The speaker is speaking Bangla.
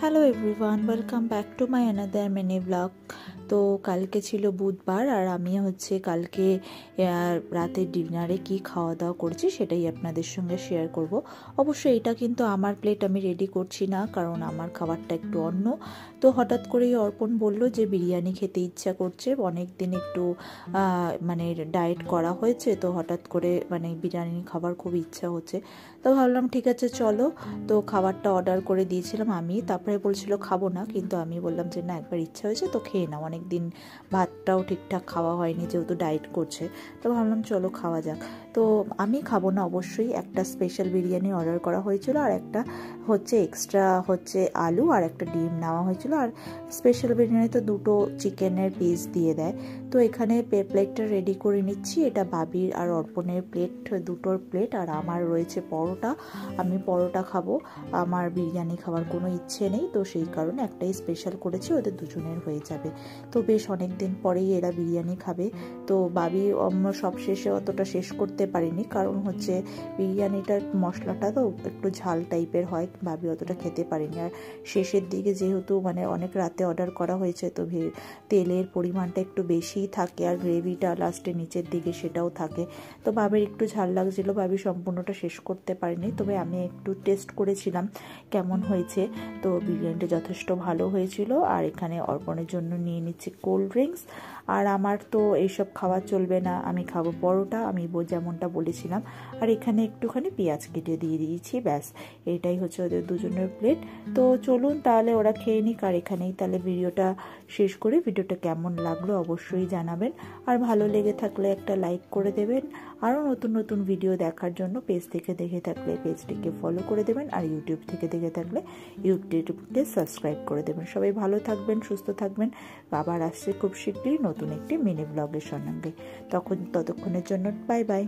Hello everyone, welcome back to my another mini blog. তো কালকে ছিল বুধবার, আর আমি কালকে রাতের ডিনারে কি খাওয়া দাওয়া করছি সেটাই আপনাদের সঙ্গে শেয়ার করব। অবশ্যই এটা কিন্তু আমার প্লেট, আমি রেডি করছি না, কারণ আমার খাবারটা একটু অন্য। তো হঠাৎ করেই অর্পণ বলল যে বিরিয়ানি খেতে ইচ্ছা করছে, অনেক দিন একটু মানে ডায়েট করা হয়েছে, তো হঠাৎ করে বিরিয়ানি খাবার খুব ইচ্ছা হচ্ছে। তো ভাবলাম ঠিক আছে চলো, তো খাবারটা অর্ডার করে দিয়েছিলাম আমি। তারপরে বলছিল খাবো না, কিন্তু আমি বললাম যে না, একবার ইচ্ছা হয়েছে তো খেয়ে নাও, অনেক দিন ভাতটাও ঠিকঠাক খাওয়া হয়নি যেহেতু ডায়েট করছে। তো ভাবলাম চলো খাওয়া যাক। তো আমি খাবো না অবশ্যই, একটা স্পেশাল বিরিয়ানি অর্ডার করা হয়েছিল, আর একটা এক্সট্রা আলু আর একটা ডিম নেওয়া হয়েছিল। আর স্পেশাল বিরিয়ানিতে দুটো চিকেনের পিস দিয়ে দেয়। তো এখানে প্লেটটা রেডি করে নিচ্ছি। এটা বাবির আর অর্পণের প্লেট, দুটোর প্লেট, আর আমার রয়েছে পরোটা। আমি পরোটা খাবো, আমার বিরিয়ানি খাওয়ার কোনো ইচ্ছে নেই, তো সেই কারণে একটাই স্পেশাল করেছি, ওদের দুজনের হয়ে যাবে। তো বেশ অনেক দিন পরেই এরা বিরিয়ানি খাবে। তো বাবি সব শেষে অতটা শেষ করতে পারিনি, কারণ বিরিয়ানিটার মশলাটা তো একটু ঝাল টাইপের হয়, বাবি অতটা খেতে পারিনি। আর শেষের দিকে যেহেতু অনেক রাতে অর্ডার করা হয়েছে, তো তেলের পরিমাণটা একটু বেশিই থাকে, আর গ্রেভিটা লাস্টে নিচের দিকে সেটাও থাকে। তো বাবির একটু ঝাল লাগছিল, বাবি সম্পূর্ণটা শেষ করতে পারিনি, তবে আমি একটু টেস্ট করেছিলাম কেমন হয়েছে। তো বিরিয়ানিটা যথেষ্ট ভালো হয়েছিল। আর এখানে অর্পণের জন্য নিয়ে নিচ্ছি কোল্ড ড্রিঙ্কস। আর আমার তো এইসব খাওয়া চলবে না, আমি খাবো পরোটা, আমি যেমনটা বলেছিলাম। আর এখানে একটুখানি পেঁয়াজ কেটে দিয়ে দিয়েছি, ব্যাস এটাই ওদের দুজনের প্লেট। তো চলুন তাহলে ওরা খেয়ে নিক, আর এখানেই তাহলে ভিডিওটা শেষ করি। ভিডিওটা কেমন লাগলো অবশ্যই জানাবেন, আর ভালো লেগে থাকলে একটা লাইক করে দেবেন। আরও নতুন নতুন ভিডিও দেখার জন্য পেজ থেকে দেখে থাকলে পেজটিকে ফলো করে দেবেন, আর ইউটিউব থেকে দেখে থাকলে ইউটিউবকে সাবস্ক্রাইব করে দেবেন। সবাই ভালো থাকবেন, সুস্থ থাকবেন। আবার আসছে খুব শীঘ্রই নতুন একটি মিনি ব্লগের সঙ্গে। ততক্ষণের জন্য বাই বাই।